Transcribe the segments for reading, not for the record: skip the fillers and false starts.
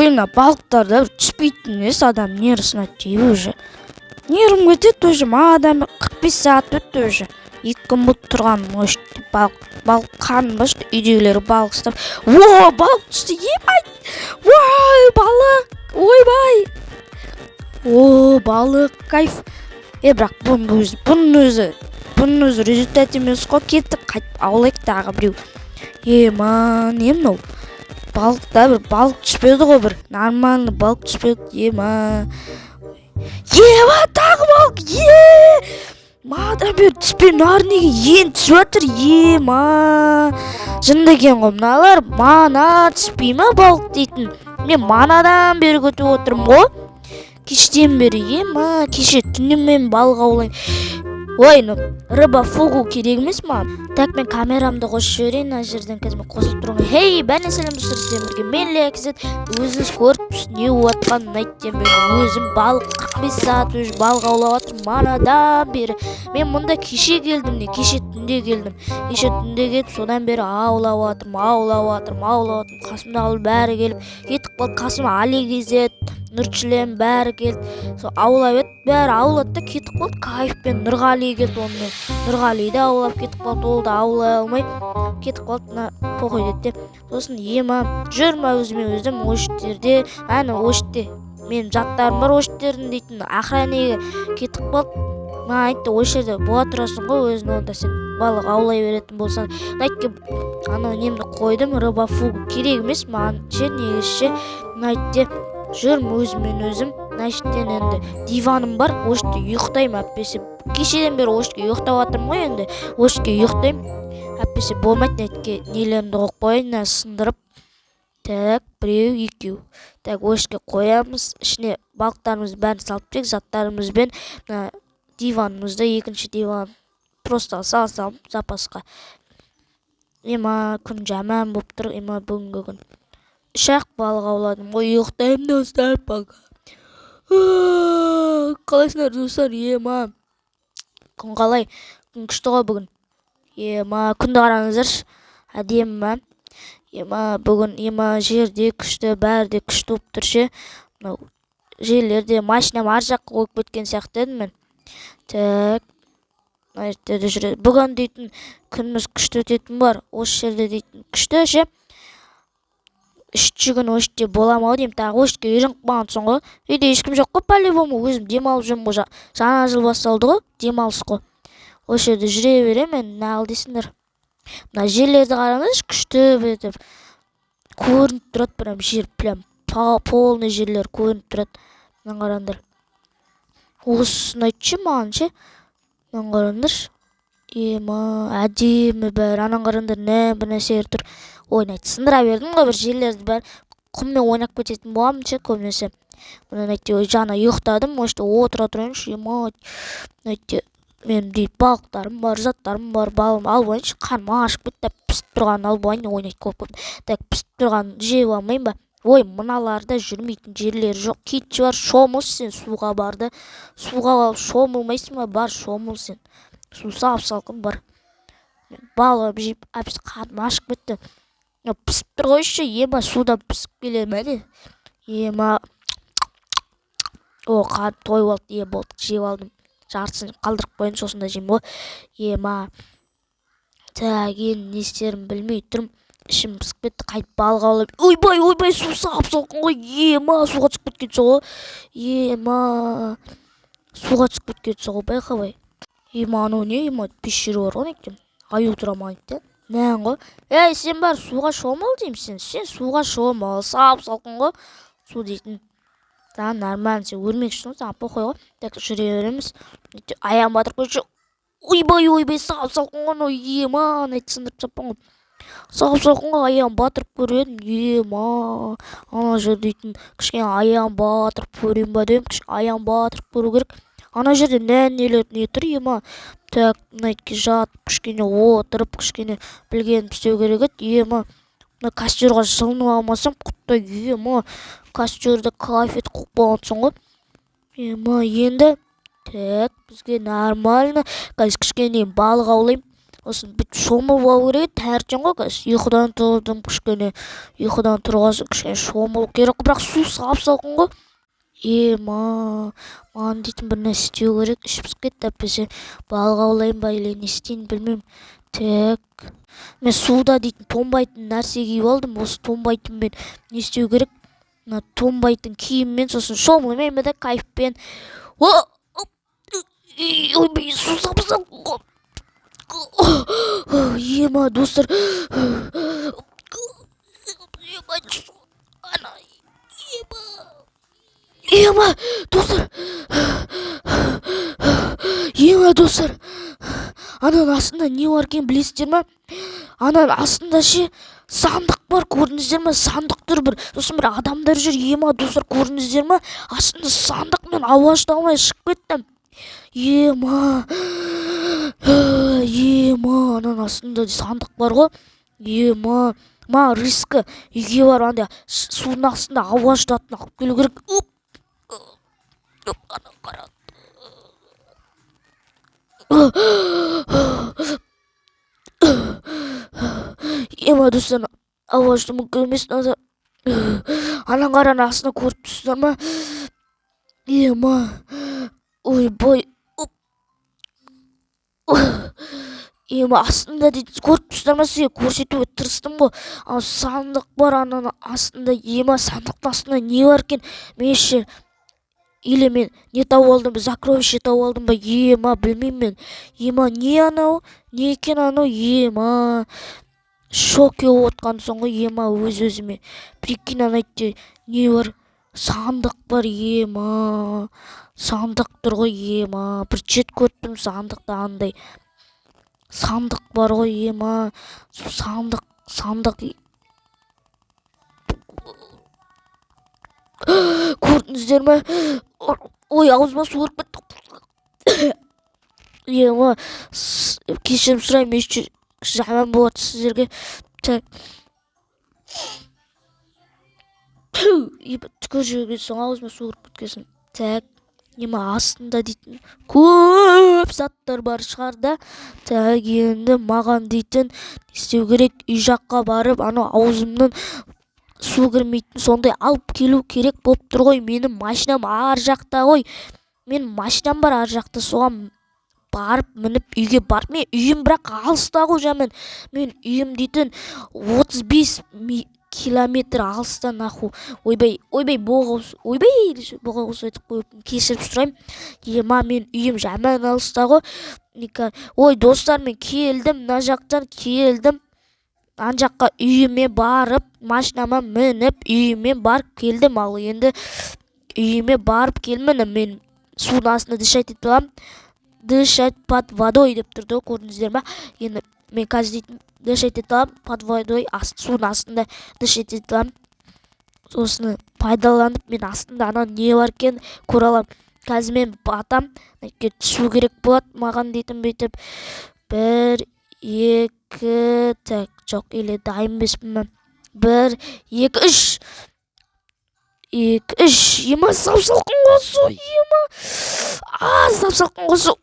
ойына балықтар да түспейтін емес, адам нервысына тиіп уже. Нервім кетеді уже, маған 45 сағат өтті уже. 2 күн болып тұрған өшті балық қаным ба, үйдегілері балық ұстап. Балық түсті, емай! Ой, балық! Ойбай! Балық, кайф. Бірақ бұның өзі результат емес қой, кеттік қайтып аулайық тағы біреу. Не мынау? Балықта бір балық түспеді ғой, бір нормальный балық түспеді. Тағы балық. Мадан бері түспей, мынар неге ең түсіп жатыр. Жынды екен ғой мыналар, мана түспей ма балық дейтін. Мен манадан бері көтіп отырмын ғой. Кештен бері, кеше түннен мен балық аулаймын. Ой, рыба фугу керек емес маған. Так, мен камерамды қосып жіберейін, мына жерден қазір мен қосылып тұрмын. Хей, бәне сәлем достар, сіздерге мен Лексет. Өзіңіз көріпсіз, не болатқанын айттым. Мен өзім балық 45 сағат уже балық аулап жатырмын манадан бері. Мен мұнда кеше келдім, кеше түнде келіп, содан бері аулап жатырмын. Қасымдағылар бәрі келіп, кетіп қалды. Қасым Али кезет, Нұрчілем бәрі келді. Сол аулап еді, бәрі аулады да кетіп қалды. Кайфпен Нұрғали келді, онымен Нұрғали да аулап кетіп қалды, ол да аулай алмай кетіп қалды. Похуй деді. Сосын жүрмі өзім ошеттерде, ошетте менің жаттарым бар, ошеттердің дейтін охранеге кетіп қалды. Маған айтты, осы жерде бола тұрасың ғой, өзің онда сен балық аулай беретін болсаң. Айтты, немді қойдым, рыба фугу керек емес маған негізше. Айтты, жүрмін өзім, значиттен енді диваным бар, ошетте ұйықтаймын әппесе. Кешеден бері ошетке ұйықтап жатырмын ғой, енді ошетке ұйықтаймын. Әппесе болмайды, нетке нелерімді қойып қояйын, сындырып. Так, біреу, екеу. Так, ошетке қоямыз, ішіне балықтарымызды бәрін салып тек, заттарымызбен диванымызды, екінші диван просто салып запасқа. Күн жаман болып тұр, бүгінгі күн. 3 балық ауладым ғой, ұйықтаймын достар, пока. Қалайсыңдар достар, күн қалай? Күн күшті ғой бүгін. Күнді қараңыздаршы, әдемі ма? Бүгін жерде күшті, бәрі де күшті болып тұр ше. Жерлерде машинам ар жаққа қойып кеткен сияқты едім мен. Так, бүгін дейтін күніміз күшті өтетін бар, осы жерде дейтін күшті ше. 3 күн ошетте болам ау деймін, тағы ошетке үйреніп қалғансың ғой. Үйде ешкім жоқ қой, по-любому өзім демалып жүрмін ғой. Жаңа жыл басталды ғой, демалыс қой. Осы жерде жүре беремін, нағыл дейсіңдер. Мына жерлерді қараңызшы, күшті бетіп көрініп тұрады, прям жер, прям полный жерлер көрініп тұрады. Мына қараңдар. Осыны айтшы маған ше. Мына қараңдаршы. Әдемі бәрі, анан қараңдар, бір нәрселер тұр. Ойнайды, сындыра бердім ғой, бір жерлерді бәрі құммен ойнап кететін боламын ше, көбінесе. Мұнан жаңа ұйықтадым, өшті отыра тұрайыншы, мен дейді балықтарым бар, заттарым бар, балым алып ойыншы, қарым ашып кетті, пісіп тұрған алып ойын ойнайды көп. Так, пісіп тұрған жеп алмайын ба? Ой, мыналарда жүрмейтін жерлері жоқ. Кетші бар, шомыл сен, суға барды. Суға шомылмайсың ба? Бар, шомыл сен. Су салқын бар. Балып жеп, әпсі қарым ашып кетті. Пісіп тұр қойшы, судан пісіп келе мәне. Қарым той болды, болды, жеп алдым. Жартысын қалдырып қойын, сосын да жем ғой. Так, не істерім білмей тұрмын. Ішім пісіп кетті, қайт балық аулап. Ойбай, су салқын ғой. Суға түсіп кеткен ғой. Суға түсіп кеткен ғой, байқабай. Анау не, пещера бар ғой екен. Аю тұра маңызды. Нән ғой. Сен бар, суға шомыл деймін сен суға шомыл. Салқын ғой. Су дейтін. Саған нормально, сен өрмекшісің, саған похой ғой. Так, жүре береміз. Аяғын батырып қойшы. Ойбай, салқын ғой. Айтты сындырып саппан ғой. Салқын ғой, аяғын батырып көредім. Ана жер дейтін кішкене аяғын батырып көрейін ба деймін. Аяғын батырып көру керек. Ана жерде нелер не тұр, Так, жатып, кішкене отырып, кішкене білген істеу керек еді. Костерға жылынып алмасам, құттай, костерді кафет қойып болғансың ғой. Енді, так, бізге нормально. Қазір кішкене балық аулайым. сосын бүйтіп шомылып алу керек еді таңертең ғой қазір ұйқыдан тұрдым кішкене ұйқыдан тұрған соң кішкене шомылу керек қой бірақ су сап-салқын ғой маған дейтін бір нәрсе істеу керек ішіп кетті әйтпесе балық аулайын ба или не істейін білмеймін так мен суда дейтін тонбайтын нәрсе киіп алдым осы тонбайтынмен не істеу керек мына тонбайтын киіммен сосын шомылмаймын да кайфпен ойбай су сап-салқын ғой достар достар достар ананың астында не бар екенін білесіздер ма ананың астында ше сандық бар көрдіңіздер ма сандық тұр бір сосын бір адамдар жүр достар көрдіңіздер ма астында сандық мен ауа ашыта алмай шығып кеттім ананың астында сандық бар ғой маған рискі үйге барып андай судың астында ауа ашытатын алып келу керек ана қара достар ауа ашыту мүмкін емес ана қараның астына көріп тұрсыздар ма ойбай астында дейді көріп тұрсыздар ма сізге көрсетуге тырыстым ғой сандық бар ананың астында сандықтың астында не бар екен меніңше или мен не тауып алдым сокровище тауып алдым ба білмеймін мен не анау не екен анау шок болып отқан соң ғой өз-өзіме прикинь ана не бар сандық бар сандық тұр ғой бір чет көрдім сандықта андай сандық бар ғой сандық көрдіңіздер ма ой аузыма су кіріп кетті кешірім сұраймын еш жаман болады сіздерге түкір жүрген соң аузыма су кіріп кеткесін так астында дейтін көп заттар бар шығар да так енді маған дейтін істеу керек үй жаққа барып анау аузымнан су кірмейтін сондай алып келу керек болып тұр ғой менің машинам ар жақта ғой менің машинам бар ар жақта соған барып мініп үйге барып мен үйім бірақ алыста ғой жаман мен үйім дейтін 35 километр алыста наху ойбай боғауыз айтып қойыппын кешіріп сұраймын мен үйім жаман алыста ғой ой достар мен келдім мына жақтан келдім ана жаққа үйіме барып машинама мініп үйіме барып келдім ал енді үйіме барып келмін мен судың астында дышать етіп аламын дышать под водой деп тұрды ғой көрдіңіздер ма енді мен қазір дейтін дышать ете аламын под водой судың астында дышать ете аламын сосын пайдаланып мен астында ана не бар екенін көре аламын қазір мен батам түсу керек болады маған дейтін бүйтіп 1 2 так жоқ или дайын емеспін 1 2 3 2 3 сап-салқын ғой су сап-салқын ғой су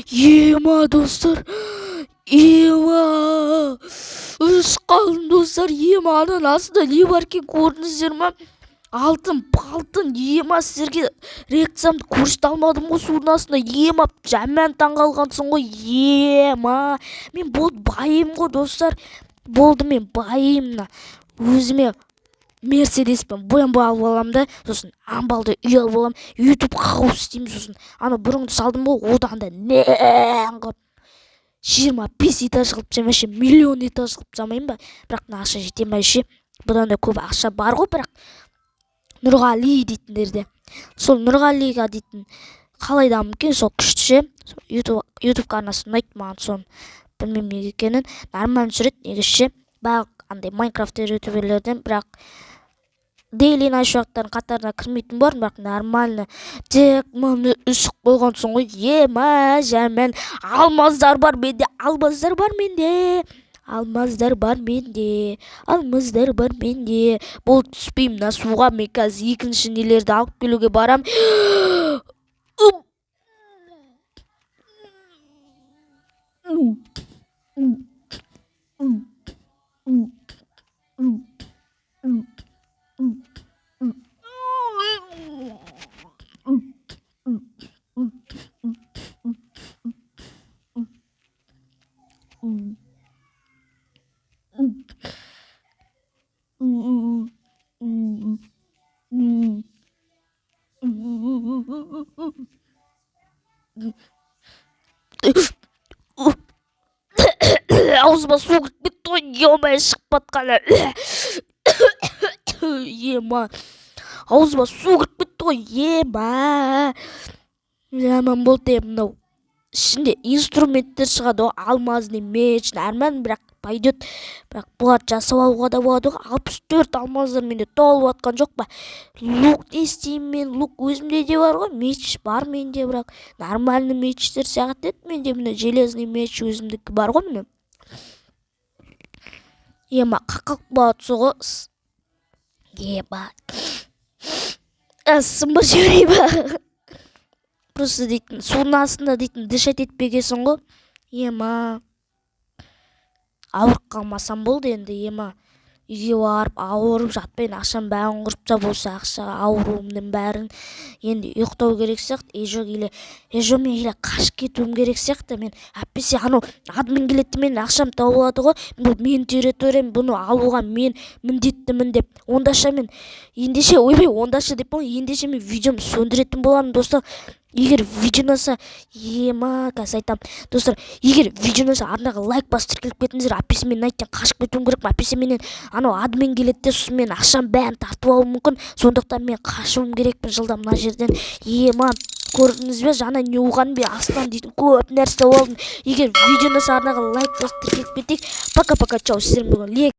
Ема достар, ема достар, ема ананың астында не бар екен көрдіңіздер ма? Алтын палтын, ема сіздерге реакциямды көрсете алмадым ғой судың астында. Ема жаман таңғалғансың ғой. Ема мен болды байым ғой достар. Болды мен байымна. Өзіме Мерседеспен боянбай алып аламын да, сосын амбалды үй алып аламын, YouTube қауыс істеймін, сосын ана бұрынғы салдым ғой, одан да нәң қылып 25 этаж қылып жамай ше, миллион этаж қылып жамайын ба? Бірақ мына ақша жете ме ше? Бұдан да көп ақша бар ғой, бірақ Нұрғали дейтіндерде. Сол Нұрғалиға дейтін қалай дамып екен, сол күшті ше. YouTube арнасы ұнайды маған, соны білмеймін неге екенін. Нормально жүреді, негізі барлық андай Майнкрафт ютуберлерден, бірақ Дейли найшуақтардың қатарына кірмейтін бар, бірақ нормально. Тек мұны үсік болғансың ғой. Ема жаман. Алмаздар бар менде, алмаздар бар менде. Алмаздар бар менде, алмаздар бар менде. Бұл түспеймін на суға, мен қазір екінші нелерді алып келуге барам. Аузыма су кіріп кетті ғой, емай шығып батқаны. Ема аузыма су кіріп кетті ғой, ема жаман болды. Мынау ішінде инструменттер шығады ғой, алмазный меч, нормально, бірақ пойдет. Бірақ бұларды жасап алуға да болады ғой. 64 алмаздар менде толып жатқан жоқ па? Лук не істеймін мен? Лук өзімде де бар ғой, меч бар менде, бірақ нормальный мечтер сияқты еді менде. Міне железный меч өзімдікі бар ғой міне. Ема қақақ болады соғы. Ема сымбыр жіберей ба? Просто дейтін, судың астында дейтін, дышать етпегесің ғой. Ема ауырып қалмасам болды енді. Ема үйге барып ауырып жатпайын, ақшам бәрін құрыпса болса, ақшаға ауруымның бәрін енді ұйықтау керек сияқты. Ежок мен еле қашып кетуім керек сияқты. Мен әппесе анау админ келеді, мен ақшам тауып алады ғой, бұл мен территориям, бұны алуға мен міндеттімін деп. Ондаша мен ендеше, ойбай, ондаша деп ендеше мен видеомды сөндіретін боламын достар. Егер видео ұнаса, ема қазір айтам достар, егер видео ұнаса арнаға лайк басып тіркеліп кетіңіздер. Әппесе мен найттен қашып кетуім керек. Әппесе менен анау админ келеді де, сосын мен ақшам бәрін тартып алуым мүмкін. Сондықтан мен қашуым керекпін жылдам мына жерден. Ема көрдіңіз бе, жаңа не оған бе астан дейтін көп нәрсе болдым. Егер видео ұнаса арнаға лайк басып тіркеліп кетейік. Пока-пока, чау, сіздермен бүгін